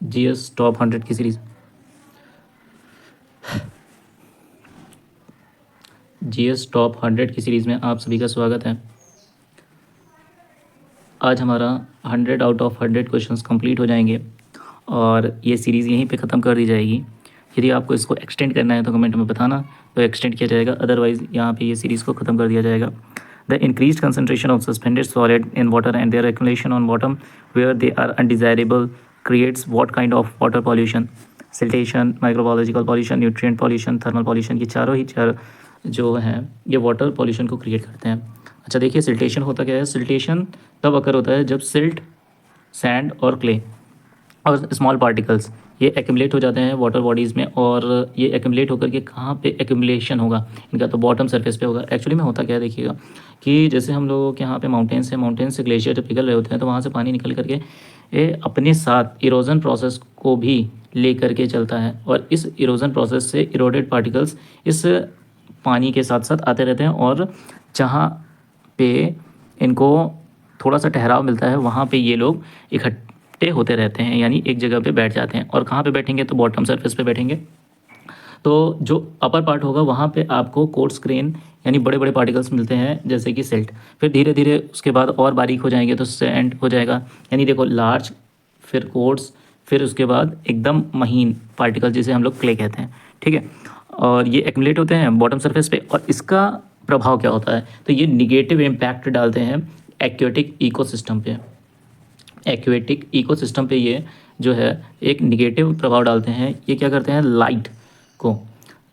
GS top 100 की series, GS top 100 की series में आप सभी का स्वागत है। आज हमारा 100 आउट ऑफ 100 क्वेश्चंस कंप्लीट हो जाएंगे और ये सीरीज़ यहीं पे ख़त्म कर दी जाएगी। यदि आपको इसको एक्सटेंड करना है तो कमेंट में बताना, तो एक्सटेंड किया जाएगा, अदरवाइज़ यहाँ पे ये सीरीज़ को ख़त्म कर दिया जाएगा। The increase concentration of suspended solid in water and their accumulation on bottom where they are undesirable creates what kind of water pollution? Siltation, microbiological pollution, nutrient pollution, thermal pollution, ये चारों ही चार जो हैं ये वाटर पॉल्यूशन को create करते हैं। अच्छा देखिए, सिल्टेशन होता क्या है? सिल्टेशन तब अकर होता है जब सिल्ट, सैंड और क्ले और स्मॉल पार्टिकल्स ये एक्यूमुलेट हो जाते हैं वाटर बॉडीज़ में, और ये एक्यूमुलेट होकर के कहाँ पे एक्यूमुलेशन होगा इनका? तो बॉटम सरफेस पे होगा। एक्चुअली में होता क्या है देखिएगा, कि जैसे हम लोगों के यहाँ पे माउंटेन्स हैं, माउंटेन से ग्लेशियर जब पिघल रहे होते हैं तो वहाँ से पानी निकल करके ये अपने साथ इरोजन प्रोसेस को भी ले करके चलता है, और इस इरोजन प्रोसेस से इरोडेड पार्टिकल्स इस पानी के साथ साथ आते रहते हैं, और जहाँ पे इनको थोड़ा सा ठहराव मिलता है वहाँ पे ये लोग इकट्ठे होते रहते हैं, यानी एक जगह पे बैठ जाते हैं। और कहाँ पे बैठेंगे? तो बॉटम सरफेस पे बैठेंगे। तो जो अपर पार्ट होगा वहाँ पे आपको कोर्स ग्रेन यानी बड़े बड़े पार्टिकल्स मिलते हैं, जैसे कि सिल्ट। फिर धीरे धीरे उसके बाद और बारीक हो जाएंगे तो सैंड हो जाएगा, यानी देखो लार्ज, फिर कोर्स, फिर उसके बाद एकदम महीन पार्टिकल जिसे हम लोग क्ले कहते हैं, ठीक है। और ये एक्यूमुलेट होते हैं बॉटम सरफेस पे, और इसका प्रभाव क्या होता है? तो ये निगेटिव इम्पैक्ट डालते हैं एक्वेटिक इकोसिस्टम पे। एक्वेटिक इकोसिस्टम पे ये जो है एक निगेटिव प्रभाव डालते हैं। ये क्या करते हैं? लाइट को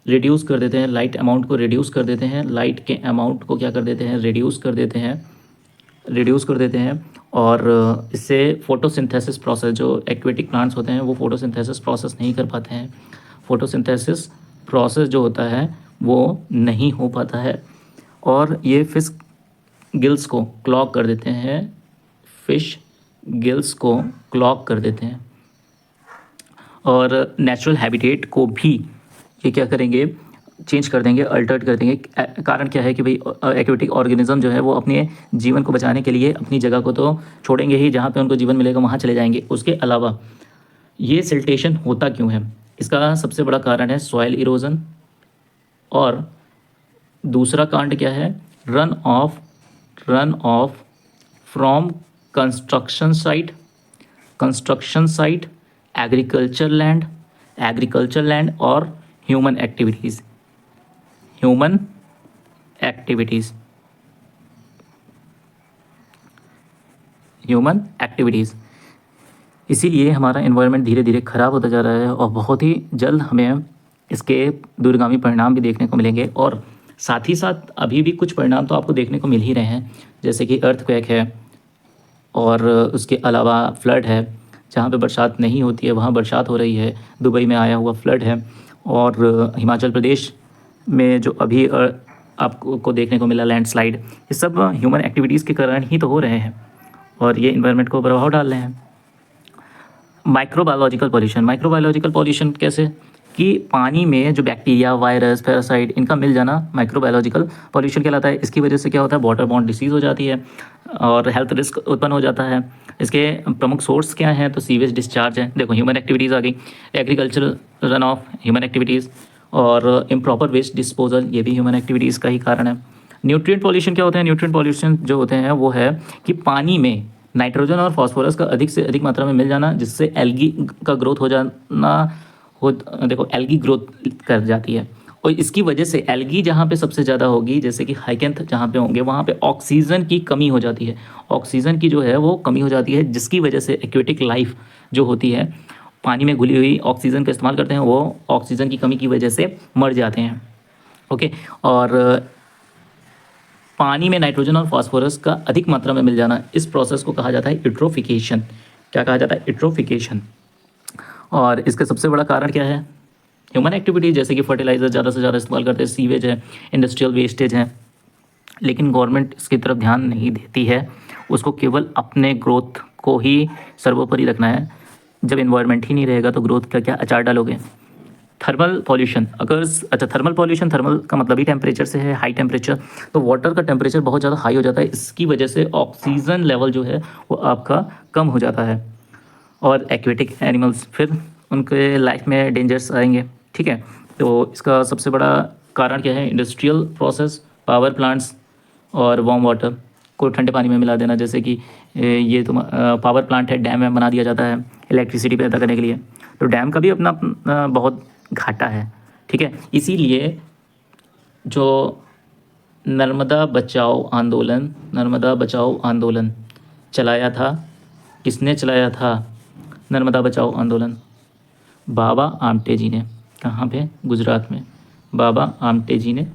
रिड्यूस कर देते हैं, लाइट अमाउंट को रिड्यूस कर देते हैं, लाइट के अमाउंट को क्या कर देते हैं? रिड्यूस कर देते हैं, रिड्यूस कर देते हैं। और इससे फोटोसिंथेसिस प्रोसेस, जो एक्वेटिक प्लांट्स होते हैं वो फोटोसिंथेसिस प्रोसेस नहीं कर पाते हैं। फोटोसिंथेसिस प्रोसेस जो होता है वो नहीं हो पाता है, और ये फिश गिल्स को क्लॉग कर देते हैं, फिश गिल्स को क्लॉग कर देते हैं। और नेचुरल हैबिटेट को भी ये क्या करेंगे? चेंज कर देंगे, अल्टर्ड कर देंगे। कारण क्या है कि भाई एक्वेटिक ऑर्गेनिज्म जो है वो अपने जीवन को बचाने के लिए अपनी जगह को तो छोड़ेंगे ही, जहाँ पे उनको जीवन मिलेगा वहाँ चले जाएंगे। उसके अलावा ये सिल्टेशन होता क्यों है? इसका सबसे बड़ा कारण है सॉइल इरोजन, और दूसरा कारण क्या है? Run of from construction site, agriculture land और ह्यूमन एक्टिविटीज़। इसीलिए हमारा एनवायरनमेंट धीरे धीरे ख़राब होता जा रहा है, और बहुत ही जल्द हमें इसके दूरगामी परिणाम भी देखने को मिलेंगे। और साथ ही साथ अभी भी कुछ परिणाम तो आपको देखने को मिल ही रहे हैं, जैसे कि अर्थक्वेक है, और उसके अलावा फ्लड है। जहाँ पे बरसात नहीं होती है वहाँ बरसात हो रही है, दुबई में आया हुआ फ्लड है, और हिमाचल प्रदेश में जो अभी आपको देखने को मिला लैंडस्लाइड, ये सब ह्यूमन एक्टिविटीज़ के कारण ही तो हो रहे हैं, और ये इन्वायरमेंट को प्रभाव डाल रहे हैं। माइक्रोबायोलॉजिकल पॉल्यूशन कैसे? कि पानी में जो बैक्टीरिया, वायरस, पैरासाइट, इनका मिल जाना माइक्रोबायोलॉजिकल पॉल्यूशन कहलाता है। इसकी वजह से क्या होता है? वाटर बॉर्न डिसीज़ हो जाती है और हेल्थ रिस्क उत्पन्न हो जाता है। इसके प्रमुख सोर्स क्या हैं? तो सीवेज डिस्चार्ज है, देखो ह्यूमन एक्टिविटीज़ आ गई, agricultural run of human activities, और इम्प्रॉपर वेस्ट डिस्पोजल, ये भी ह्यूमन एक्टिविटीज़ का ही कारण है। न्यूट्रिएंट पॉल्यूशन क्या होता है? न्यूट्रिएंट पॉल्यूशन जो होते हैं वो है कि पानी में नाइट्रोजन और फास्फोरस का अधिक से अधिक मात्रा में मिल जाना, जिससे एल्गी का ग्रोथ हो जाना, देखो एल्गी ग्रोथ कर जाती है, और इसकी वजह से एल्गी जहाँ पे सबसे ज़्यादा होगी, जैसे कि हाइकेंथ जहाँ पे होंगे, वहाँ पे ऑक्सीजन की कमी हो जाती है। ऑक्सीजन की जो है वो कमी हो जाती है, जिसकी वजह से एक्वेटिक लाइफ जो होती है पानी में घुली हुई ऑक्सीजन का इस्तेमाल करते हैं, वो ऑक्सीजन की कमी की वजह से मर जाते हैं। ओके, और पानी में नाइट्रोजन और फास्फोरस का अधिक मात्रा में मिल जाना, इस प्रोसेस को कहा जाता है यूट्रोफिकेशन। क्या कहा जाता है? यूट्रोफिकेशन। और इसका सबसे बड़ा कारण क्या है? ह्यूमन एक्टिविटीज़, जैसे कि फर्टिलाइज़र ज़्यादा से ज़्यादा इस्तेमाल करते हैं, सीवेज है, इंडस्ट्रियल वेस्टेज है, लेकिन गवर्नमेंट इसकी तरफ ध्यान नहीं देती है। उसको केवल अपने ग्रोथ को ही सर्वोपरि रखना है। जब इन्वायरमेंट ही नहीं रहेगा तो ग्रोथ का क्या अचार डालोगे? थर्मल पॉल्यूशन अगर, अच्छा थर्मल पॉल्यूशन, थर्मल का मतलब ही टेम्परेचर से है, हाई टेम्परेचर। तो वाटर का टेम्परेचर बहुत ज़्यादा हाई हो जाता है, इसकी वजह से ऑक्सीजन लेवल जो है वो आपका कम हो जाता है। और एक्वेटिक एनिमल्स, फिर उनके लाइफ में डेंजर्स आएंगे। ठीक है, तो इसका सबसे बड़ा कारण क्या है? इंडस्ट्रियल प्रोसेस, पावर प्लांट्स और वार्म वाटर को ठंडे पानी में मिला देना। जैसे कि ये पावर प्लांट है, डैम में बना दिया जाता है इलेक्ट्रिसिटी पैदा करने के लिए, तो डैम का भी अपना बहुत घाटा है। ठीक है, इसीलिए जो नर्मदा बचाओ आंदोलन चलाया था, किसने चलाया था नर्मदा बचाओ आंदोलन? बाबा आमटे जी ने। कहाँ पे? गुजरात में। बाबा आमटे जी ने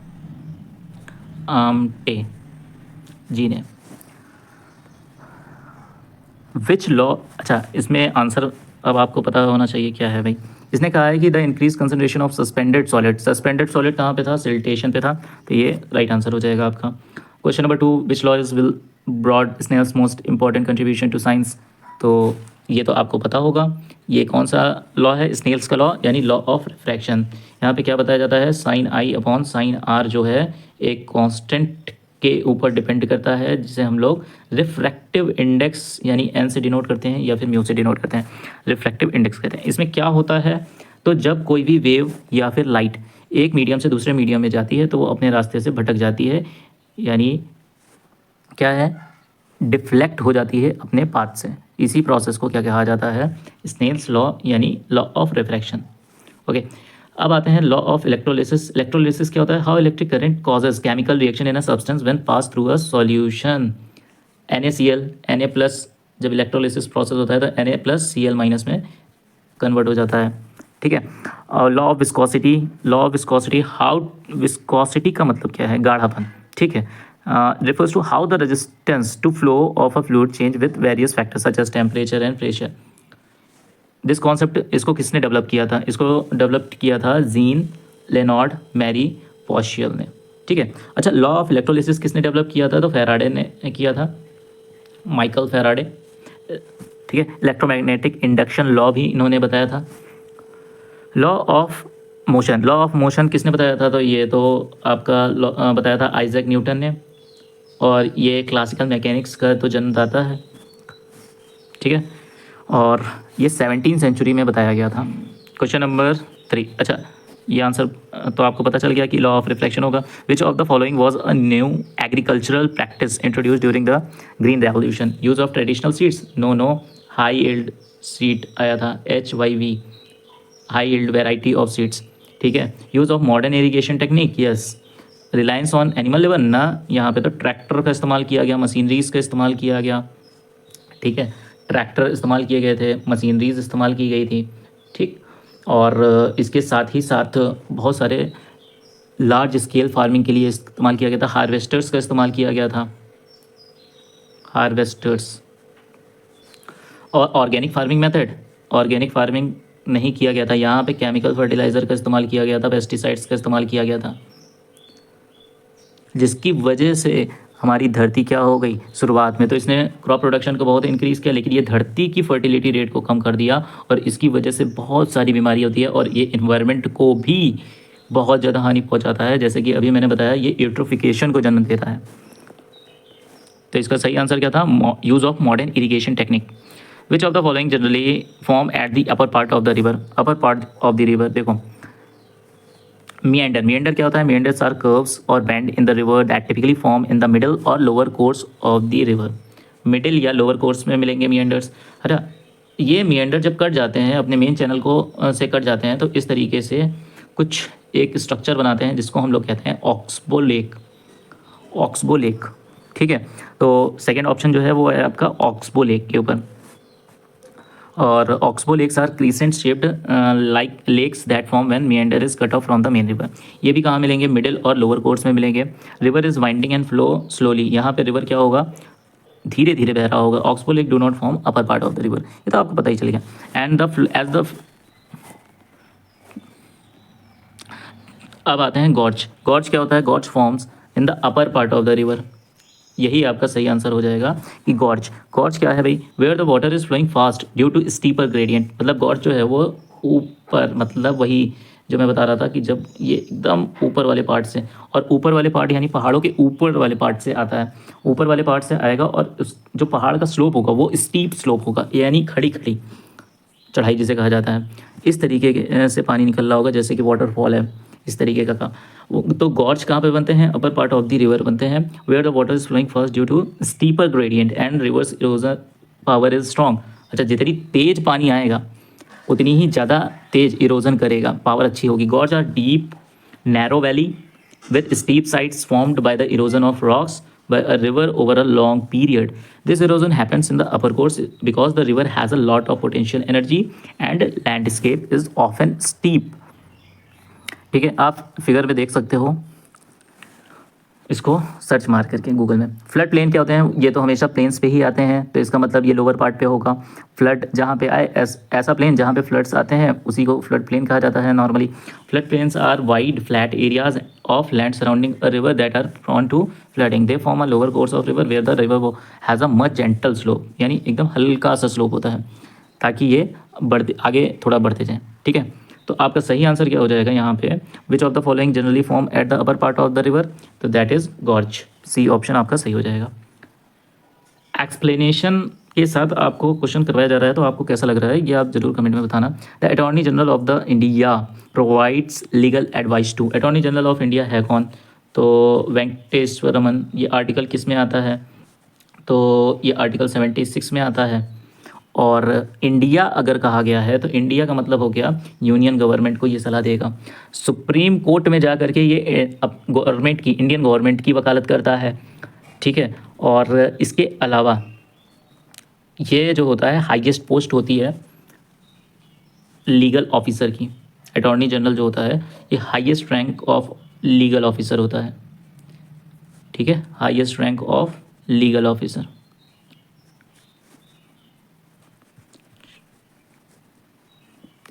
विच लॉ, अच्छा इसमें आंसर अब आपको पता होना चाहिए क्या है भाई। इसने कहा है कि the increase concentration of suspended solid कहाँ पे था? सिल्टेशन पे था, तो ये राइट आंसर हो जाएगा आपका। Question number 2, which law is Willebrord Snell's most important contribution to science? तो ये तो आपको पता होगा, ये कौन सा लॉ है? स्नेल्स का लॉ, यानी लॉ ऑफ रिफ्रैक्शन। यहाँ पे क्या बताया जाता है? Sine i upon sine r जो है एक कांस्टेंट के ऊपर डिपेंड करता है, जिसे हम लोग रिफ्रैक्टिव इंडेक्स यानी एन से डिनोट करते हैं या फिर म्यू से डिनोट करते हैं, रिफ्रैक्टिव इंडेक्स कहते हैं। इसमें क्या होता है? तो जब कोई भी वेव या फिर लाइट एक मीडियम से दूसरे मीडियम में जाती है तो वो अपने रास्ते से भटक जाती है, यानी क्या है? डिफ्लेक्ट हो जाती है अपने पाथ से। इसी प्रोसेस को क्या कहा जाता है? स्नेल्स लॉ, यानी लॉ ऑफ रिफ्रैक्शन। ओके, अब आते हैं लॉ ऑफ इलेक्ट्रोलिसिस। इलेक्ट्रोलिसिस क्या होता है? How electric current causes chemical reaction in a substance when pass through a solution. NaCl, Na+, जब इलेक्ट्रोलिसिस प्रोसेस होता है तो Na+Cl- में कन्वर्ट हो जाता है। ठीक है, और law of viscosity, how viscosity का मतलब क्या है? गाढ़ापन। ठीक है, refers to how the resistance to flow of a fluid change with various factors such as temperature and pressure. This concept, इसको किसने डेवलप किया था? इसको डेवलप किया था जीन लेनॉर्ड मैरी पॉशियल ने। ठीक है, अच्छा लॉ ऑफ इलेक्ट्रोलिसिस किसने डेवलप किया था? तो फेराडे ने किया था, माइकल फेराडे। ठीक है, इलेक्ट्रोमैग्नेटिक इंडक्शन लॉ भी इन्होंने बताया था। लॉ ऑफ मोशन किसने बताया था? तो ये तो आपका बताया था आइजैक न्यूटन ने, और ये क्लासिकल मैकेनिक्स का तो जन्मदाता है। ठीक है, और ये 17वीं सेंचुरी में बताया गया था। क्वेश्चन नंबर 3, अच्छा ये आंसर तो आपको पता चल गया कि लॉ ऑफ रिफ्लेक्शन होगा। Which of the following was a new agricultural practice introduce during the green revolution? Use of traditional seeds, no. High yield seed आया था, HYV, high yield variety of seeds. ठीक है, use of modern irrigation technique, yes. Reliance on animal labour ना, यहाँ पे तो tractor का इस्तेमाल किया गया, मशीनरीज का इस्तेमाल किया गया। ठीक है, ट्रैक्टर इस्तेमाल किए गए थे, मशीनरीज इस्तेमाल की गई थी। ठीक, और इसके साथ ही साथ बहुत सारे लार्ज स्केल फार्मिंग के लिए इस्तेमाल किया गया था, हार्वेस्टर्स का इस्तेमाल किया गया था, हार्वेस्टर्स। और ऑर्गेनिक फार्मिंग नहीं किया गया था, यहाँ पे केमिकल फर्टिलाइज़र का इस्तेमाल किया गया था, पेस्टिसाइड्स का इस्तेमाल किया गया था, जिसकी वजह से हमारी धरती क्या हो गई? शुरुआत में तो इसने क्रॉप प्रोडक्शन को बहुत इंक्रीज़ किया, लेकिन ये धरती की फर्टिलिटी रेट को कम कर दिया, और इसकी वजह से बहुत सारी बीमारी होती है, और ये इन्वायरमेंट को भी बहुत ज़्यादा हानि पहुंचाता है। जैसे कि अभी मैंने बताया, ये यूट्रोफिकेशन को जन्म देता है। तो इसका सही आंसर क्या था? Use of modern irrigation technique. Which of the following generally form at the upper part of the river? देखो, meander क्या होता है? meanders are curves और bend in the river that typically form in the middle or lower course of the river. Middle या lower course में मिलेंगे meanders। अच्छा, ये meander जब कट जाते हैं, अपने मेन चैनल को से कट जाते हैं, तो इस तरीके से कुछ एक स्ट्रक्चर बनाते हैं जिसको हम लोग कहते हैं ऑक्सबो लेक। ठीक है, तो सेकेंड ऑप्शन जो है वो है आपका ऑक्सबो लेक के ऊपर। और oxbow lakes are crescent shaped like lakes that form when meander is cut off from the main river. ये भी कहाँ मिलेंगे? मिडिल और लोअर कोर्स में मिलेंगे। River is winding and flow slowly, यहाँ पे रिवर क्या होगा? धीरे धीरे बह रहा होगा। Oxbow lake do not form upper part of the river, ये तो आपको पता ही चल गया। एंड अब आते हैं गॉर्ज क्या होता है? Gorge forms in the upper part of the river. यही आपका सही आंसर हो जाएगा कि गॉर्ज क्या है भाई? Where the water is flowing fast due to steeper gradient. मतलब गॉर्ज जो है वो ऊपर, मतलब वही जो मैं बता रहा था कि जब ये एकदम ऊपर वाले पार्ट से, और ऊपर वाले पार्ट यानी पहाड़ों के ऊपर वाले पार्ट से आता है, ऊपर वाले पार्ट से आएगा, और उस जो पहाड़ का स्लोप होगा वो स्टीप स्लोप होगा, यानी खड़ी चढ़ाई जिसे कहा जाता है, इस तरीके से पानी निकल रहा होगा, जैसे कि वाटरफॉल है, इस तरीके का तो गॉर्ज कहाँ पे बनते हैं? Upper part of the river बनते हैं, where the water is flowing first due to steeper gradient and rivers erosion power is strong. अच्छा, जितनी तेज पानी आएगा उतनी ही ज़्यादा तेज इरोजन करेगा, पावर अच्छी होगी। Gorge are deep narrow valley with steep sides formed by the erosion of rocks by a river over a long period. This erosion happens in the upper course because the river has a lot of potential energy and landscape is often steep. ठीक है, आप figure में देख सकते हो इसको search मार करके गूगल में। फ्लड प्लेन क्या होते हैं? ये तो हमेशा प्लेन्स पे ही आते हैं, तो इसका मतलब ये लोअर पार्ट पे होगा। फ्लड जहाँ पे आए, ऐसा प्लेन जहाँ पे फ्लड्स आते हैं उसी को फ्लड प्लेन कहा जाता है normally. Flood plains are wide flat areas of land surrounding a river that are prone to flooding. They form a lower course of river where the river has a much gentle slope, यानी एकदम हल्का सा slope होता है ताकि ये बढ़ते आगे थोड़ा बढ़ते जाएँ। ठीक है, तो आपका सही आंसर क्या हो जाएगा यहाँ पे? Which of the following generally form at the upper part of the river? तो that is gorge, C option आपका सही हो जाएगा। एक्सप्लेनेशन के साथ आपको क्वेश्चन करवाया जा रहा है, तो आपको कैसा लग रहा है ये आप जरूर कमेंट में बताना। The attorney general of the India provides legal advice to. Attorney general of India है कौन? तो वेंकटेश्वरमन। ये आर्टिकल किस में आता है? तो ये आर्टिकल 76 में आता है। और इंडिया अगर कहा गया है तो इंडिया का मतलब हो गया यूनियन गवर्नमेंट को ये सलाह देगा। सुप्रीम कोर्ट में जा करके ये गवर्नमेंट की, इंडियन गवर्नमेंट की वकालत करता है। ठीक है, और इसके अलावा ये जो होता है हाईएस्ट पोस्ट होती है लीगल ऑफिसर की। अटॉर्नी जनरल जो होता है ये highest rank of legal officer होता है। ठीक है, highest rank of legal officer.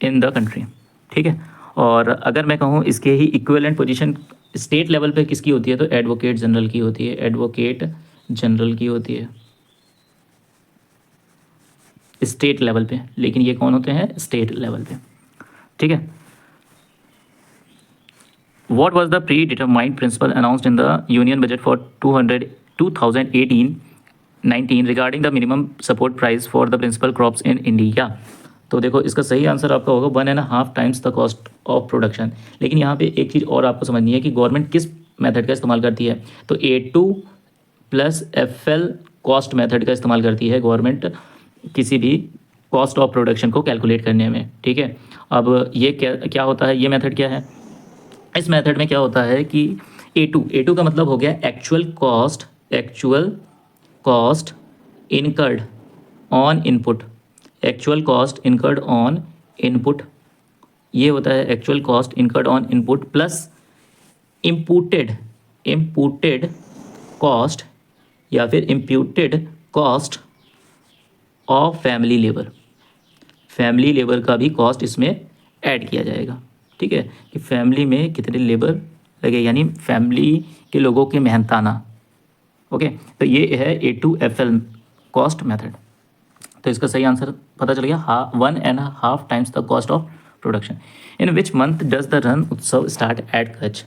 In the country. ठीक है, और अगर मैं कहूँ इसके ही इक्विवेलेंट पोजीशन स्टेट लेवल पे किसकी होती है? तो एडवोकेट जनरल की होती है, एडवोकेट जनरल की होती है स्टेट लेवल पे। लेकिन ये कौन होते हैं? स्टेट लेवल पे। ठीक है, what was the predetermined principle announced in the union budget for 2018-19 regarding the minimum support price for the principal crops in India? तो देखो इसका सही आंसर आपका होगा 1.5 times the cost of production. लेकिन यहाँ पे एक चीज़ और आपको समझनी है कि गवर्नमेंट किस मेथड का इस्तेमाल करती है। तो A2 + FL कॉस्ट मेथड का इस्तेमाल करती है गवर्नमेंट किसी भी कॉस्ट ऑफ प्रोडक्शन को कैलकुलेट करने में। ठीक है, अब ये क्या होता है? ये मेथड क्या है? इस मेथड में क्या होता है कि A2 का मतलब हो गया actual cost incurred on input. Actual cost incurred on input ये होता है actual cost incurred on input plus imputed cost या फिर imputed cost of family labour का भी कॉस्ट इसमें ऐड किया जाएगा। ठीक है, कि फैमिली में कितने लेबर लगे, यानी फैमिली के लोगों के मेहनताना। ओके, तो ये है A2FL कॉस्ट मेथड। तो इसका सही आंसर पता चल गया 1.5 times the cost of production. In which month does the run उत्सव स्टार्ट एट कच्छ?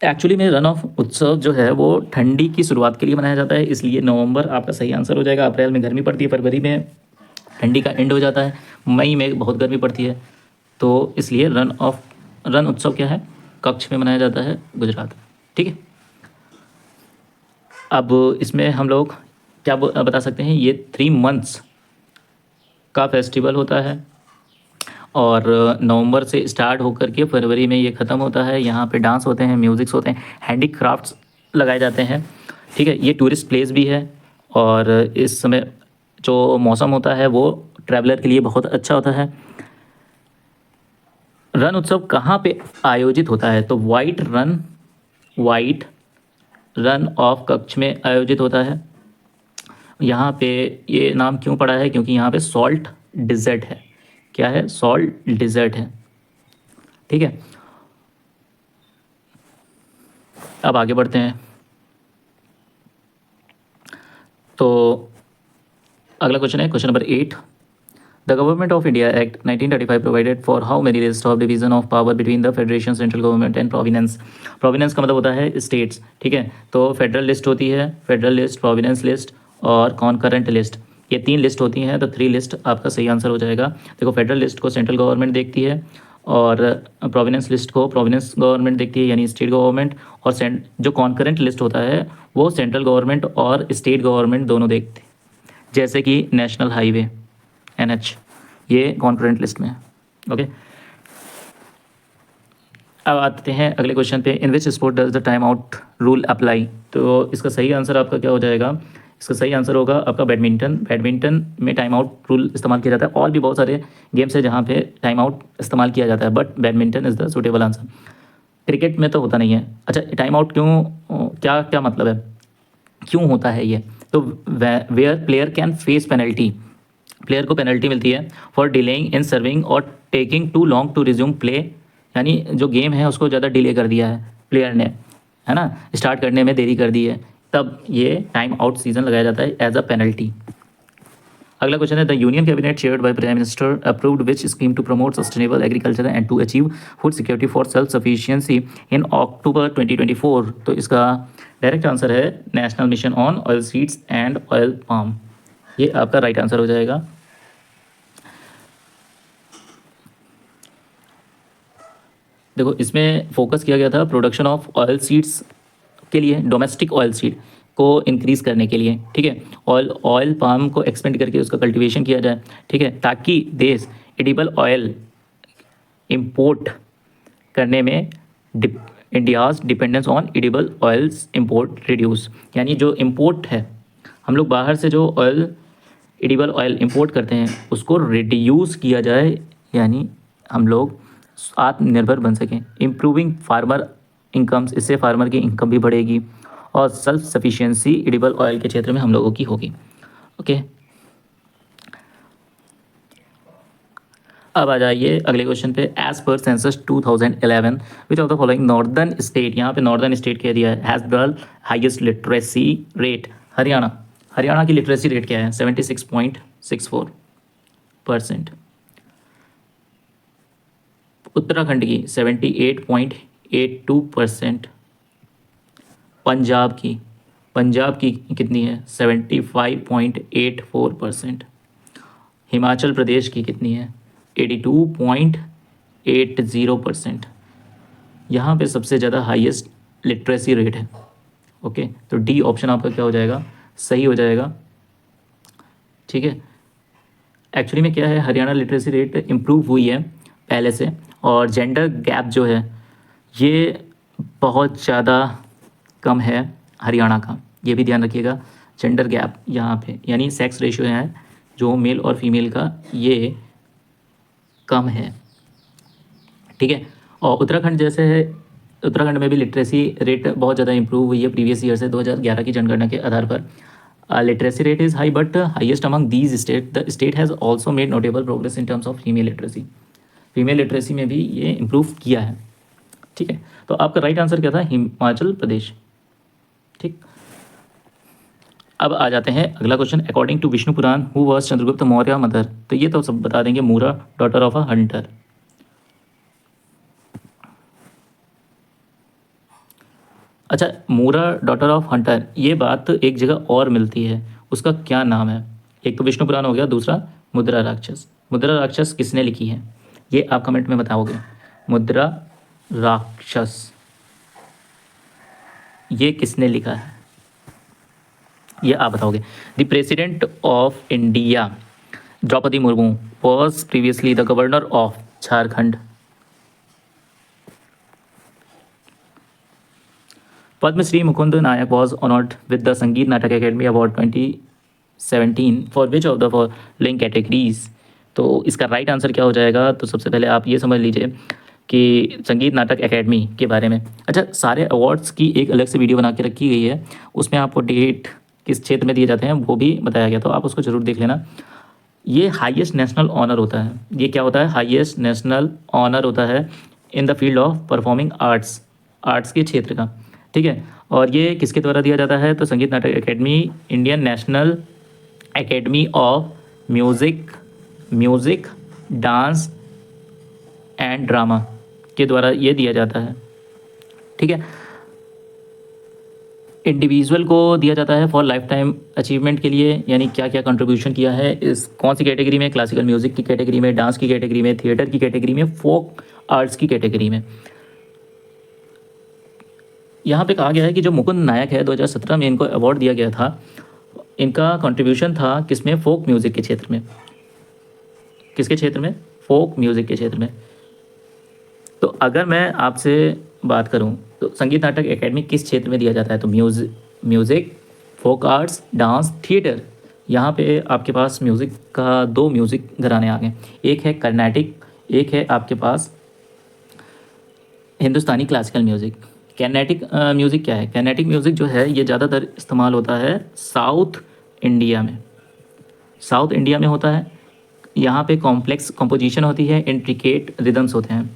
एक्चुअली में रन ऑफ उत्सव जो है वो ठंडी की शुरुआत के लिए मनाया जाता है, इसलिए नवंबर आपका सही आंसर हो जाएगा। अप्रैल में गर्मी पड़ती है, फरवरी में ठंडी का एंड हो जाता है, मई में बहुत गर्मी पड़ती है, तो इसलिए रन उत्सव क्या है? कच्छ में मनाया जाता है, गुजरात। ठीक है, अब इसमें हम लोग क्या बता सकते हैं? ये 3 मंथ्स का फेस्टिवल होता है और नवंबर से स्टार्ट होकर के फरवरी में ये ख़त्म होता है। यहाँ पे डांस होते हैं, म्यूज़िक्स होते हैं, हैंडीक्राफ्ट्स लगाए जाते हैं। ठीक है, ये टूरिस्ट प्लेस भी है और इस समय जो मौसम होता है वो ट्रैवलर के लिए बहुत अच्छा होता है। रन उत्सव कहाँ पे आयोजित होता है? तो वाइट रन ऑफ कच्छ में आयोजित होता है। यहाँ पे ये नाम क्यों पड़ा है? क्योंकि यहाँ पे सॉल्ट डिज़र्ट है। क्या है? सॉल्ट डिज़र्ट है। ठीक है, अब आगे बढ़ते हैं। तो अगला क्वेश्चन है question number 8। The government of India act 1935 provided for how many list of division of power between the federation, central government and provenance? Provenance का मतलब होता है स्टेट्स। ठीक है, तो फेडरल लिस्ट होती है, फेडरल लिस्ट, प्रोविनेंस लिस्ट और कॉन्करेंट लिस्ट। ये 3 लिस्ट होती हैं, तो 3 लिस्ट आपका सही आंसर हो जाएगा। देखो, फेडरल लिस्ट को सेंट्रल गवर्नमेंट देखती है, और प्रोविनेंस लिस्ट को प्रोविनेंस गवर्नमेंट देखती है यानी स्टेट गवर्नमेंट, और जो कॉन्करेंट लिस्ट होता है वो सेंट्रल गवर्नमेंट और स्टेट गवर्नमेंट दोनों देखते हैं, जैसे कि नेशनल हाईवे NH, ये कॉन्करेंट लिस्ट में है। ओके, अब आते हैं अगले क्वेश्चन पे। In which sport does the time out rule apply? तो इसका सही आंसर आपका क्या हो जाएगा? इसका सही आंसर होगा आपका बैडमिंटन। बैडमिंटन में टाइम आउट रूल इस्तेमाल किया जाता है, और भी बहुत सारे गेम्स है जहाँ पे टाइम आउट इस्तेमाल किया जाता है, but badminton is the suitable answer. Cricket में तो होता नहीं है। अच्छा, टाइम आउट क्यों, क्या क्या मतलब है, क्यों होता है ये? तो where player can face penalty, player को पेनल्टी मिलती है फॉर डिलेइंग इन सर्विंग और taking too long to resume play, यानी जो गेम है उसको ज़्यादा डिले कर दिया है प्लेयर ने, है ना, स्टार्ट करने में देरी कर दी है, तब ये टाइम आउट सीजन लगाया जाता है एज अ पेनल्टी। अगला क्वेश्चन है, the union cabinet chaired by prime minister approved which scheme to promote sustainable agriculture and to achieve food security for self sufficiency in October 2024? तो इसका direct answer है national mission on oil seeds and oil palm, ये आपका right answer हो जाएगा। देखो, इसमें focus किया गया था प्रोडक्शन ऑफ ऑयल सीड्स के लिए, डोमेस्टिक ऑयल सीड को इंक्रीज़ करने के लिए, ठीक है, ऑयल पाम को एक्सपेंड करके उसका कल्टीवेशन किया जाए, ठीक है, ताकि देश एडिबल ऑयल इंपोर्ट करने में India's dependence on edible oils import reduce, यानी जो इंपोर्ट है, हम लोग बाहर से जो ऑयल एडिबल ऑयल इंपोर्ट करते हैं उसको रिड्यूस किया जाए, यानी हम लोग आत्मनिर्भर बन सकें। इम्प्रूविंग फार्मर इनकम्स, इससे फार्मर की इनकम भी बढ़ेगी, और सेल्फ सफिशिएंसी एडिबल ऑयल के क्षेत्र में हम लोगों की होगी। ओके, अब आ जाइए अगले क्वेश्चन पे। As per census 2011 which of the following northern state, यहाँ पे नॉर्दर्न स्टेट कह दिया है, has the highest literacy rate? Haryana. Haryana की लिटरेसी रेट क्या है? 76.64%। उत्तराखंड की 78.82%। पंजाब की कितनी है? 75.84%। हिमाचल प्रदेश की कितनी है? 82.80%। यहाँ पे सबसे ज़्यादा हाईएस्ट लिटरेसी रेट है। ओके, तो डी ऑप्शन आपका क्या हो जाएगा? सही हो जाएगा, ठीक है। एक्चुअली में क्या है, हरियाणा लिटरेसी रेट इम्प्रूव हुई है पहले से, और जेंडर गैप जो है ये बहुत ज़्यादा कम है हरियाणा का, ये भी ध्यान रखिएगा। जेंडर गैप यहाँ पे, यानी सेक्स रेशियो है जो मेल और फीमेल का, ये कम है, ठीक है। और उत्तराखंड जैसे है, उत्तराखंड में भी लिटरेसी रेट बहुत ज़्यादा इंप्रूव हुई है प्रीवियस ईयर से, 2011 की जनगणना के आधार पर। Literacy rate is high but highest among these state. The state has also made notable progress in terms of female literacy. Female literacy में भी ये इम्प्रूव किया है, ठीक है। तो आपका राइट आंसर क्या था? हिमाचल प्रदेश, ठीक। अब आ जाते हैं अगला question. According to Vishnu Purana who was Chandragupta Maurya mother? तो ये तो सब बता देंगे, Mura daughter of a hunter. अच्छा, मूरा डॉटर ऑफ हंटर, ये बात एक जगह और मिलती है, उसका क्या नाम है? एक तो विष्णु पुराण हो गया, दूसरा मुद्रा राक्षस। मुद्रा राक्षस किसने लिखी है? ये आप कमेंट में बताओगे। मुद्रा राक्षस ये किसने लिखा है, ये आप बताओगे। The president of India Draupadi Murmu was previously the governor of Jharkhand. Padmashri Mukund Nayak was honoured with the Sangeet Natak academy award 2017 for which of the following categories? तो इसका राइट आंसर क्या हो जाएगा? तो सबसे पहले आप ये समझ लीजिए कि संगीत नाटक एकेडमी के बारे में। अच्छा, सारे अवार्ड्स की एक अलग से वीडियो बना के रखी गई है, उसमें आपको डेट किस क्षेत्र में दिए जाते हैं वो भी बताया गया, तो आप उसको ज़रूर देख लेना। ये हाईएस्ट नेशनल ऑनर होता है। ये क्या होता है? हाईएस्ट नेशनल ऑनर होता है in the field of performing arts, arts के क्षेत्र का, ठीक है। और ये किसके द्वारा दिया जाता है? तो संगीत नाटक academy, Indian national academy of music dance and drama के द्वारा ये दिया जाता है, ठीक है। इंडिविजुअल को दिया जाता है फॉर लाइफ टाइम अचीवमेंट के लिए, यानी क्या क्या कंट्रीब्यूशन किया है इस कौन सी कैटेगरी में, क्लासिकल म्यूज़िक की कैटेगरी में, डांस की कैटेगरी में, थिएटर की कैटेगरी में, फोक आर्ट्स की कैटेगरी में। यहाँ पे कहा गया है कि जो मुकुंद नायक है 2017 में इनको अवार्ड दिया गया था, इनका कंट्रीब्यूशन था किसमें, फोक म्यूज़िक के क्षेत्र में। किसके क्षेत्र में, फोक म्यूज़िक के क्षेत्र में। तो अगर मैं आपसे बात करूं तो संगीत नाटक एकेडमी किस क्षेत्र में दिया जाता है, तो music, folk arts, dance, theatre. यहाँ पे आपके पास म्यूज़िक का 2 म्यूज़िक घराने आ गए, एक है कर्नाटिक, एक है आपके पास हिंदुस्तानी क्लासिकल म्यूज़िक। कर्नाटिक म्यूज़िक क्या है, कर्नाटिक म्यूज़िक जो है ये ज़्यादातर इस्तेमाल होता है साउथ इंडिया में, साउथ इंडिया में होता है। यहाँ पे कॉम्प्लेक्स कंपोजिशन होती है, इंट्रिकेट रिदम्स होते हैं,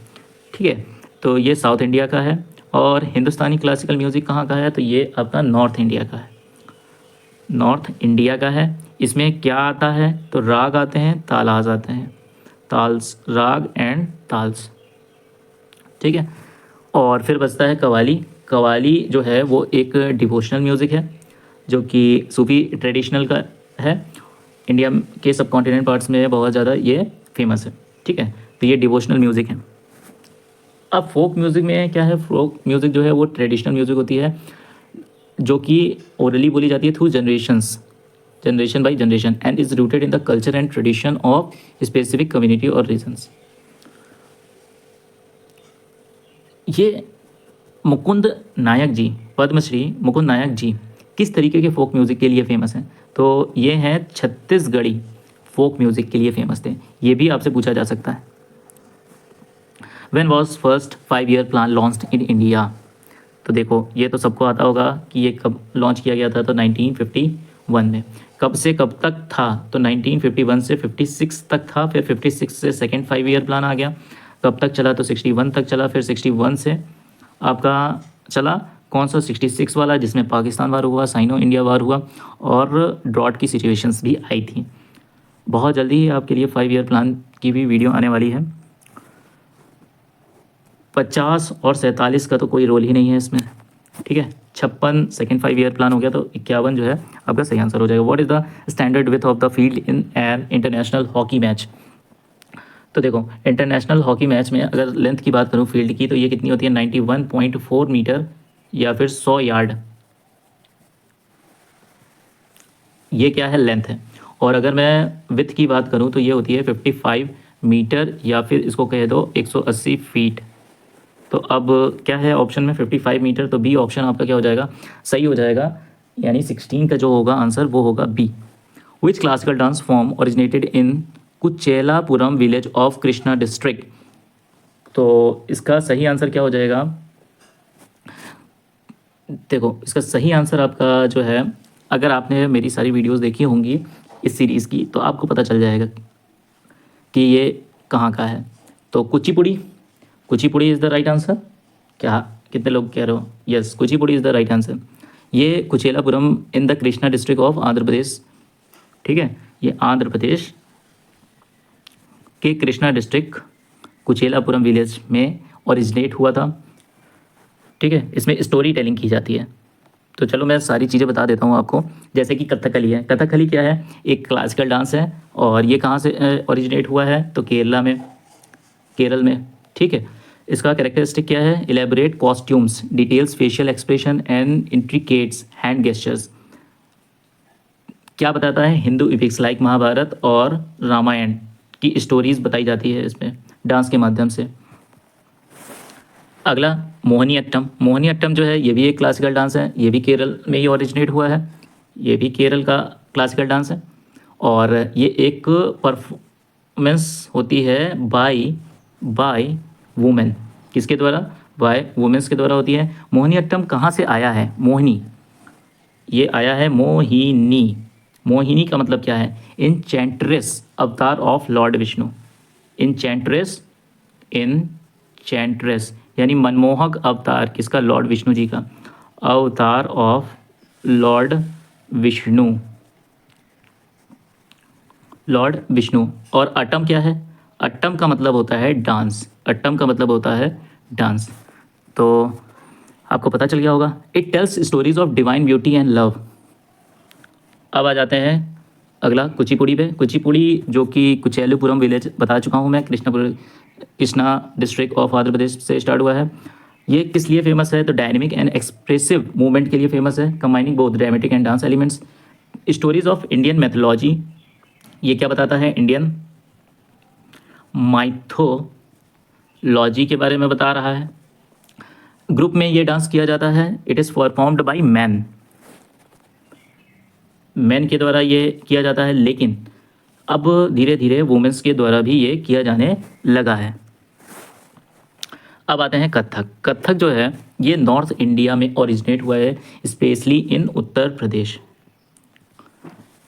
ठीक है। तो ये साउथ इंडिया का है। और हिंदुस्तानी क्लासिकल म्यूज़िक कहाँ का है, तो ये आपका नॉर्थ इंडिया का है, नॉर्थ इंडिया का है। इसमें क्या आता है, तो राग आते हैं, तालाज आते हैं, ताल्स, राग एंड ताल्स, ठीक है। और फिर बचता है कवाली। कवाली जो है वो एक डिवोशनल म्यूज़िक है जो कि सूफी ट्रेडिशनल का है, इंडिया के सब कॉन्टिनेंट पार्ट्स में बहुत ज़्यादा ये फेमस है, ठीक है। तो ये डिवोशनल म्यूज़िक है। अब फोक म्यूज़िक में क्या है, फोक म्यूज़िक जो है वो ट्रेडिशनल म्यूज़िक होती है जो कि ओरली बोली जाती है through generations, generation by generation, and is rooted in the culture and tradition of specific community और रीजन्स। ये मुकुंद नायक जी, पद्मश्री मुकुंद नायक जी किस तरीके के फोक म्यूज़िक के लिए फेमस हैं, तो ये हैं छत्तीसगढ़ी फोक म्यूज़िक के लिए फेमस थे। ये भी आपसे पूछा जा सकता है। When was first 5-year plan launched in India, तो देखो ये तो सबको आता होगा कि ये कब लॉन्च किया गया था, तो 1951 में। कब से कब तक था, तो 1951 से 56 तक था, फिर 56 से सेकेंड 5-year प्लान आ गया। कब तक चला, तो 61 तक चला, फिर 61 से आपका चला कौन सा, 66 वाला, जिसमें पाकिस्तान वार हुआ, साइनो इंडिया वार हुआ और ड्रॉट की सिचुएशंस भी आई थी। बहुत जल्दी ही आपके लिए 5-year प्लान की भी वीडियो आने वाली है। 50 और 47 का तो कोई रोल ही नहीं है इसमें, ठीक है। 56 सेकेंड 5-year प्लान हो गया, तो 51 जो है आपका सही आंसर हो जाएगा। What is the standard width of the field in an international hockey match, तो देखो इंटरनेशनल हॉकी मैच में अगर लेंथ की बात करूँ फील्ड की, तो ये कितनी होती है, 91.4 मीटर या फिर 100 यार्ड, ये क्या है, लेंथ है। और अगर मैं विथ की बात करूँ तो ये होती है 55 मीटर या फिर इसको कह दो 180 फीट। तो अब क्या है ऑप्शन में, 55 मीटर, तो बी ऑप्शन आपका क्या हो जाएगा, सही हो जाएगा। यानी 16 का जो होगा आंसर वो होगा B. Which classical dance form originated in Kuchelapuram village of Krishna district, तो इसका सही आंसर क्या हो जाएगा, देखो इसका सही आंसर आपका जो है, अगर आपने मेरी सारी वीडियोस देखी होंगी इस सीरीज़ की तो आपको पता चल जाएगा कि ये कहाँ का है। तो Kuchipudi, Kuchipudi is the right answer. क्या कितने लोग कह रहे हो, yes Kuchipudi is the right answer. ये Kuchelapuram in the Krishna district of Andhra Pradesh, ठीक है। ये आंध्र प्रदेश के कृष्णा डिस्ट्रिक्ट कुचेलापुरम विलेज में ओरिजिनेट हुआ था, ठीक है। इसमें स्टोरी टेलिंग की जाती है। तो चलो मैं सारी चीज़ें बता देता हूँ आपको, जैसे कि कथकली है। कथकली क्या है, एक क्लासिकल डांस है और ये कहाँ से ओरिजिनेट हुआ है, तो केरला में, केरल में, ठीक है। इसका कैरेक्टरिस्टिक क्या है, elaborate costumes, details facial expression and intricates hand gestures. क्या बताता है, हिंदू इपिक्स लाइक महाभारत और रामायण की स्टोरीज बताई जाती है इसमें डांस के माध्यम से। अगला मोहिनी अट्टम। मोहिनी अट्टम जो है ये भी एक क्लासिकल डांस है, ये भी केरल में ही ओरिजिनेट हुआ है, ये भी केरल का क्लासिकल डांस है और ये एक परफॉर्मेंस होती है बाय वुमेन। किसके द्वारा, बाय वुमेंस के द्वारा होती है। मोहिनी अट्टम कहाँ से आया है, मोहिनी, ये आया है मोहिनी। मोहिनी का मतलब क्या है, इनचैंट्रेस, अवतार ऑफ लॉर्ड विष्णु। इनचैंट्रेस, इनचैंट्रेस यानी मनमोहक अवतार, किसका, लॉर्ड विष्णु जी का, अवतार of Lord Vishnu, Lord Vishnu. और अट्टम क्या है, अट्टम का मतलब होता है डांस, अट्टम का मतलब होता है डांस। तो आपको पता चल गया होगा। It tells stories of divine beauty and love. अब आ जाते हैं अगला कुचिपुड़ी पे। कुचिपुड़ी जो कि कुचेलुपुरम विलेज बता चुका हूँ मैं, कृष्णा डिस्ट्रिक्ट ऑफ आंध्र प्रदेश से स्टार्ट हुआ है। ये किस लिए फेमस है? तो डायनेमिक एंड एक्सप्रेसिव मूवमेंट के लिए फेमस है, combining both dramatic and dance elements. Stories of Indian mythology, ये क्या बताता है? इंडियन माइथोलॉजी के बारे में बता रहा है। ग्रुप में ये डांस किया जाता है। It is performed by man, man के द्वारा ये किया जाता है, लेकिन अब धीरे धीरे वुमेन्स के द्वारा भी ये किया जाने लगा है। अब आते हैं कथक। कथक जो है ये नॉर्थ इंडिया में ओरिजिनेट हुआ है, स्पेशली इन उत्तर प्रदेश।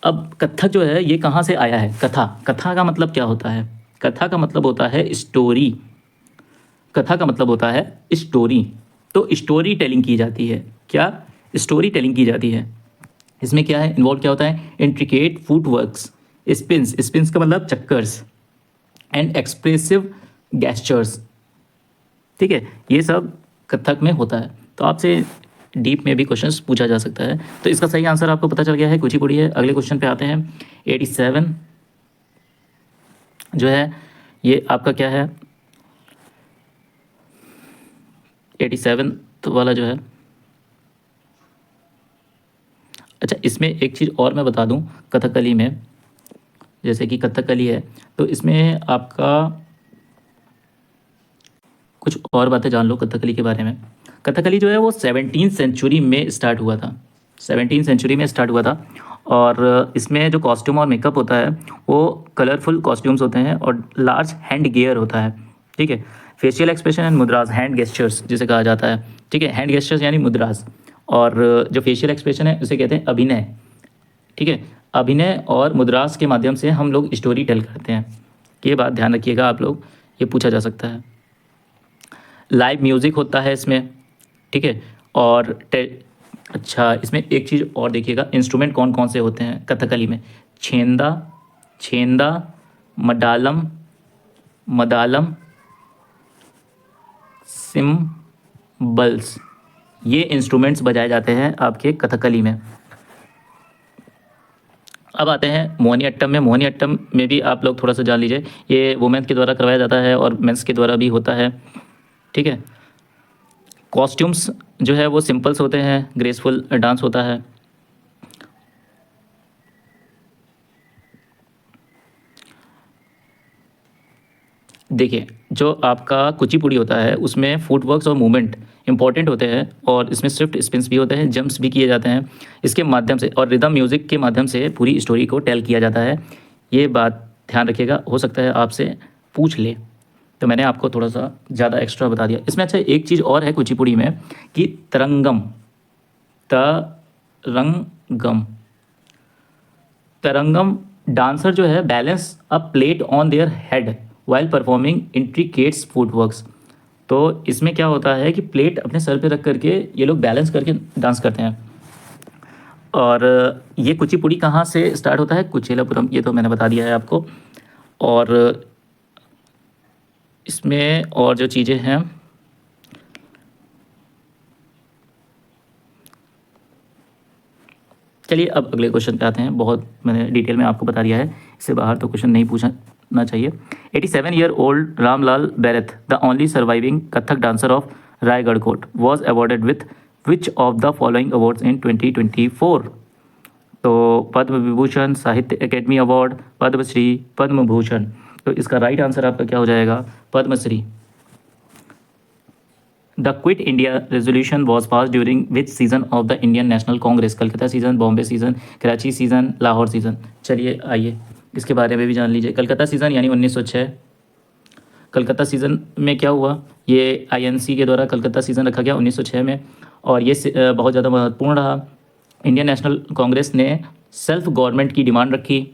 अब कथक जो है ये कहाँ से आया है? कथा, कथा का मतलब क्या होता है? कथा का मतलब होता है स्टोरी। कथा का मतलब होता है स्टोरी। तो स्टोरी टेलिंग की जाती है। क्या? स्टोरी टेलिंग की जाती है। इसमें क्या है इन्वॉल्व? क्या होता है? Intricate foot works, spins, spins का मतलब चक्कर्स, एंड एक्सप्रेसिव गेस्चर्स। ठीक है, ये सब कथक में होता है। तो आपसे डीप में भी क्वेश्चंस पूछा जा सकता है। तो इसका सही आंसर आपको पता चल गया है, कुचिपुड़ी है। अगले क्वेश्चन पे आते हैं। 87 जो है ये आपका क्या है? 87 वाला जो है, अच्छा इसमें एक चीज़ और मैं बता दूं, कथकली में जैसे कि कथकली है तो इसमें आपका कुछ और बातें जान लो कथकली के बारे में। कथकली जो है वो 17वीं सेंचुरी में स्टार्ट हुआ था। 17वीं सेंचुरी में स्टार्ट हुआ था। और इसमें जो कॉस्ट्यूम और मेकअप होता है वो कलरफुल कॉस्ट्यूम्स होते हैं और लार्ज हैंड गियर होता है। ठीक है, facial expression and मुद्रास, hand gestures जिसे कहा जाता है। ठीक है, हैंड गेस्चर्स यानी मुद्रास, और जो फेशियल एक्सप्रेशन है उसे कहते हैं अभिनय। ठीक है, अभिनय और मुद्रास के माध्यम से हम लोग स्टोरी टेल करते हैं। ये बात ध्यान रखिएगा आप लोग, ये पूछा जा सकता है। लाइव म्यूज़िक होता है इसमें। ठीक है, और अच्छा इसमें एक चीज़ और देखिएगा, इंस्ट्रूमेंट कौन कौन से होते हैं कथकली में? छेंदा, छेंदा, मडालम, मदालम, सिम्बल्स, ये इंस्ट्रूमेंट्स बजाए जाते हैं आपके कथकली में। अब आते हैं मोहिनीअट्टम में। मोहिनीअट्टम में भी आप लोग थोड़ा सा जान लीजिए, ये वुमेन्स के द्वारा करवाया जाता है और मेंस के द्वारा भी होता है। ठीक है, कॉस्ट्यूम्स जो है वो सिंपल्स होते हैं, ग्रेसफुल डांस होता है। देखिए जो आपका कुचिपुड़ी होता है उसमें फुटवर्क्स और मूवमेंट इंपॉर्टेंट होते हैं, और इसमें स्विफ्ट स्पिन्स भी होते हैं, जंप्स भी किए जाते हैं इसके माध्यम से, और रिदम म्यूज़िक के माध्यम से पूरी स्टोरी को टेल किया जाता है। ये बात ध्यान रखिएगा, हो सकता है आपसे पूछ ले, तो मैंने आपको थोड़ा सा ज़्यादा एक्स्ट्रा बता दिया इसमें। अच्छा एक चीज़ और है कुचिपुड़ी में कि तरंगम, तरंगम, तरंगम डांसर जो है balance a plate on their head while performing intricates footworks. तो इसमें क्या होता है कि प्लेट अपने सर पे रख करके ये लोग बैलेंस करके डांस करते हैं। और ये कुचिपुड़ी कहाँ से स्टार्ट होता है? कुचेलापुरम, ये तो मैंने बता दिया है आपको। और इसमें और जो चीज़ें हैं, चलिए अब अगले क्वेश्चन पे आते हैं। बहुत मैंने डिटेल में आपको बता दिया है, इससे बाहर तो क्वेश्चन नहीं पूछना चाहिए। 87-year-old Ramlal Bareth, the only surviving Kathak dancer of Raigarh court, was awarded with which of the following awards in 2024? तो पद्म विभूषण, साहित्य अकेडमी अवार्ड, पद्मश्री, पद्म भूषण। तो इसका राइट आंसर आपका क्या हो जाएगा? Padmashri. The quit India resolution was pass during which session of the Indian National Congress? Calcutta session, Bombay session, Karachi session, Lahore session. चलिए आइए इसके बारे में भी जान लीजिए। कलकत्ता सीजन यानी 1906। कलकत्ता सीज़न में क्या हुआ? ये आईएनसी के द्वारा कलकत्ता सीज़न रखा गया 1906 में, और ये बहुत ज़्यादा महत्वपूर्ण रहा। इंडियन नेशनल कांग्रेस ने सेल्फ गवर्नमेंट की डिमांड रखी,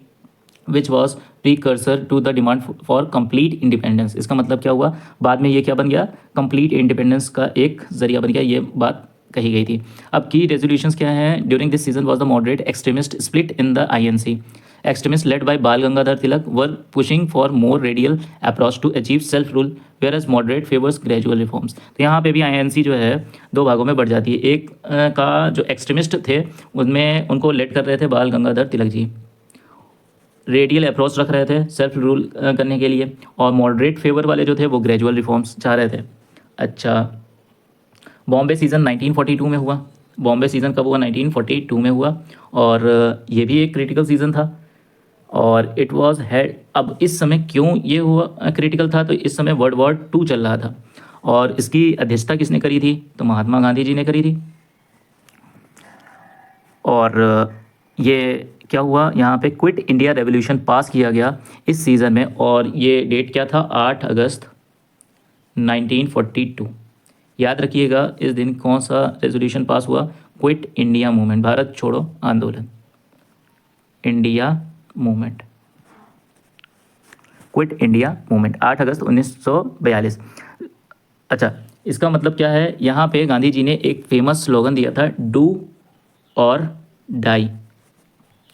which was precursor to the demand for complete independence. इसका मतलब क्या हुआ? बाद में ये क्या बन गया? कंप्लीट इंडिपेंडेंस का एक जरिया बन गया, ये बात कही गई थी। अब की रेजोल्यूशंस क्या हैं? During this season was the moderate extremist split in the INC. extremists led by Bal Gangadhar Tilak were pushing for more radial approach to achieve self rule, whereas moderate favors gradual reforms. तो यहाँ पे भी INC जो है दो भागों में बढ़ जाती है। एक का जो एक्सट्रीमिस्ट थे उनमें उनको लेड कर रहे थे बाल गंगाधर तिलक जी, रेडियल अप्रोच रख रहे थे सेल्फ रूल करने के लिए, और मॉडरेट फेवर वाले जो थे वो ग्रेजुअल रिफॉर्म्स चाह रहे थे। अच्छा, बॉम्बे सीज़न 1942 में हुआ। बॉम्बे सीज़न कब हुआ? 1942 में हुआ, और ये भी एक क्रिटिकल सीज़न था। और इट वाज हेड, अब इस समय क्यों ये हुआ क्रिटिकल था? तो इस समय वर्ल्ड वॉर 2 चल रहा था, और इसकी अध्यक्षता किसने करी थी? तो महात्मा गांधी जी ने करी थी। और ये क्या हुआ, यहाँ पे क्विट इंडिया रेवोल्यूशन पास किया गया इस सीज़न में, और ये डेट क्या था? 8 अगस्त 1942। याद रखिएगा इस दिन कौन सा रेजोल्यूशन पास हुआ? क्विट इंडिया मूवमेंट, भारत छोड़ो आंदोलन, India movement, quit India movement 8 अगस्त 1942। अच्छा, इसका मतलब क्या है? यहाँ पे गांधी जी ने एक फेमस स्लोगन दिया था, डू और डाई,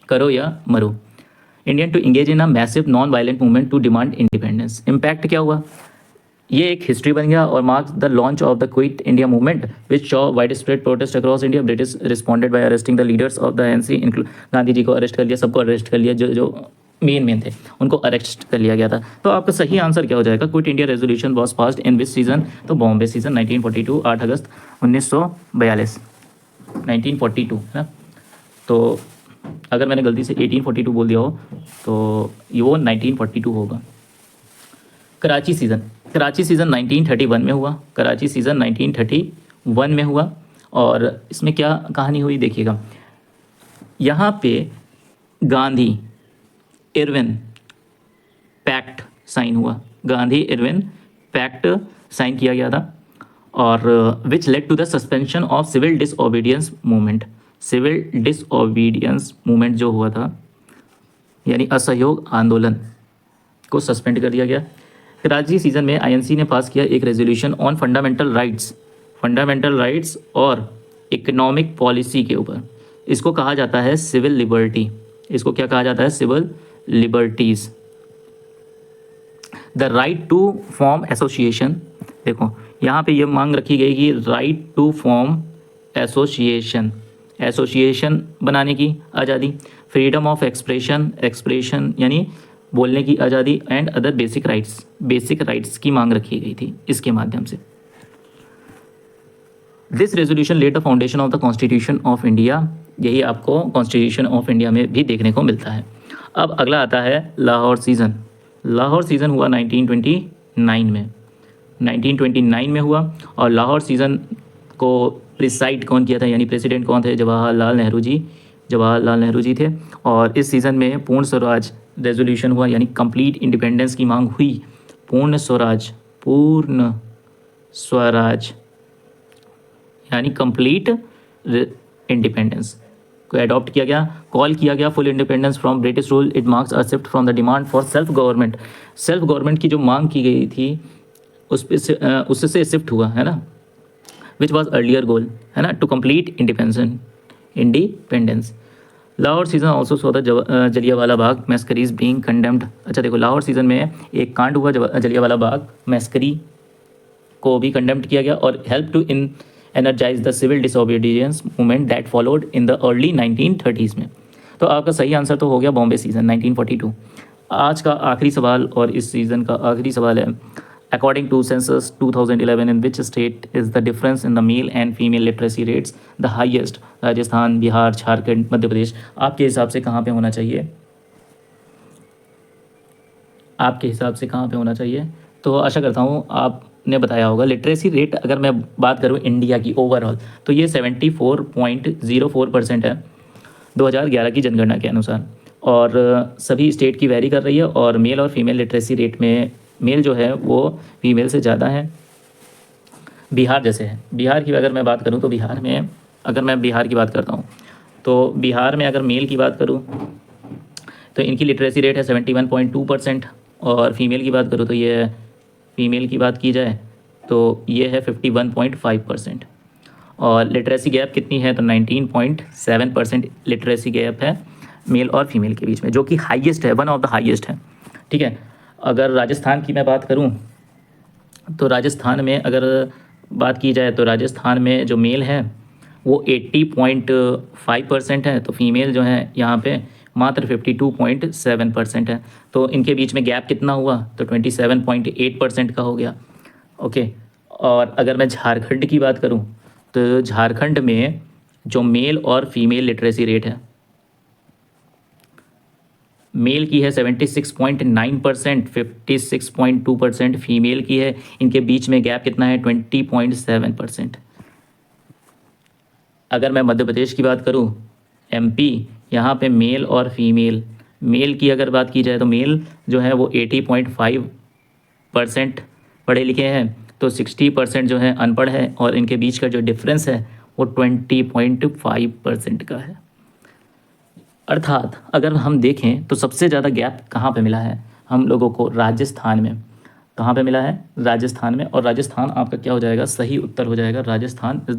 करो या मरो, Indian to engage in a massive non violent movement to demand independence. Impact क्या हुआ? ये एक हिस्ट्री बन गया और marks the launch of the quit India movement which saw wide spread protest across India. British responded by arresting the leaders of the NC, include Gandhi ji को arrest कर लिया, सबको अरेस्ट कर लिया, जो जो मेन थे उनको अरेस्ट कर लिया गया था। तो आपका सही आंसर क्या हो जाएगा? Quit India resolution was passed in which season? तो बॉम्बे सीजन 1942, 8 अगस्त 1942, 1942 है ना। तो अगर मैंने गलती से 1842 बोल दिया हो तो ये वो 1942 होगा। कराची सीज़न, कराची सीज़न 1931 में हुआ, कराची सीज़न 1931 में हुआ। और इसमें क्या कहानी हुई देखिएगा, यहाँ पे गांधी इरविन पैक्ट साइन हुआ, गांधी इरविन पैक्ट साइन किया गया था, और which led to the suspension of civil disobedience movement. Civil disobedience movement जो हुआ था, यानी असहयोग आंदोलन, को सस्पेंड कर दिया गया। कराची सीज़न में आईएनसी ने पास किया एक रेजोल्यूशन ऑन फंडामेंटल राइट्स और इकोनॉमिक पॉलिसी के ऊपर। इसको कहा जाता है सिविल लिबर्टी, इसको क्या कहा जाता है? Civil liberties. The right to form association, देखो यहाँ पे ये मांग रखी गई कि राइट टू फॉर्म एसोसिएशन बनाने की आज़ादी, फ्रीडम ऑफ एक्सप्रेशन यानी बोलने की आज़ादी, एंड अदर बेसिक राइट्स की मांग रखी गई थी इसके माध्यम से। This resolution led the foundation of the constitution of India. यही आपको कॉन्स्टिट्यूशन ऑफ इंडिया में भी देखने को मिलता है। अब अगला आता है लाहौर सीज़न। लाहौर सीज़न हुआ 1929 में, 1929 में हुआ। और लाहौर सीज़न को प्रिसाइड कौन किया था, यानी प्रेसिडेंट कौन थे? जवाहरलाल नेहरू जी थे। और इस सीज़न में पूर्ण स्वराज रेजोल्यूशन हुआ, यानी कंप्लीट इंडिपेंडेंस की मांग हुई। पूर्ण स्वराज यानी कंप्लीट इंडिपेंडेंस को अडॉप्ट किया गया, कॉल किया गया full independence from British rule. It marks a shift from the demand for self government की जो मांग की गई थी उससे शिफ्ट हुआ है ना, विच वॉज अर्लियर गोल है ना, to complete independence. Lahore session also saw the Jallianwala Bagh massacres being condemned. अच्छा देखो, लाहौर सीज़न में एक कांड हुआ, जलियांवाला बाग मैस्करी को भी कंडेम्ड किया गया, और help to energize the civil disobedience movement that followed in the early 1930s में। तो आपका सही आंसर तो हो गया बॉम्बे सीज़न 1942। आज का आखिरी सवाल और इस सीज़न का आखिरी सवाल है, according to census 2011 in which state is the difference in the male and female literacy rates the highest? Rajasthan, Bihar, Jharkhand, Madhya Pradesh. आपके हिसाब से कहाँ पे होना चाहिए? आपके हिसाब से कहाँ पे होना चाहिए? तो आशा करता हूँ आपने बताया होगा। लिटरेसी रेट अगर मैं बात करूँ इंडिया की ओवरऑल, तो ये 74.04% है 2011 की जनगणना के अनुसार, और सभी स्टेट की वैरी कर रही है। और मेल और फीमेल लिटरेसी रेट में मेल जो है वो फीमेल से ज़्यादा है, बिहार जैसे है। बिहार की अगर मैं बात करूँ तो बिहार में, अगर मैं बिहार की बात करता हूँ तो बिहार में अगर मेल की बात करूँ तो इनकी लिटरेसी रेट है 71.2%, और फीमेल की बात करूँ तो ये फीमेल की बात की जाए तो ये है 51.5%। और लिटरेसी गैप कितनी है? तो 19.7% लिटरेसी गैप है मेल और फीमेल के बीच में, जो कि हाईएस्ट है, वन ऑफ द हाईएस्ट है। ठीक है, अगर राजस्थान की मैं बात करूं तो राजस्थान में अगर बात की जाए तो राजस्थान में जो मेल है वो 80.5% है, तो फीमेल जो है यहाँ पे मात्र 52.7% है। तो इनके बीच में गैप कितना हुआ, तो 27.8% का हो गया। ओके, और अगर मैं झारखंड की बात करूँ तो झारखंड में जो मेल और फीमेल लिटरेसी रेट है, मेल की है 76.9%, 56.2% फीमेल की है। इनके बीच में गैप कितना है, 20.7%। अगर मैं मध्य प्रदेश की बात करूं, एमपी, यहाँ पे मेल और फीमेल, मेल की अगर बात की जाए तो मेल जो है वो 80.5% पढ़े लिखे हैं, तो 60% जो है अनपढ़ है, और इनके बीच का जो डिफरेंस है वो 20.5% का है। अर्थात अगर हम देखें तो सबसे ज़्यादा गैप कहाँ पे मिला है हम लोगों को, राजस्थान में। कहाँ पे मिला है, राजस्थान में। और राजस्थान आपका क्या हो जाएगा, सही उत्तर हो जाएगा, राजस्थान इज द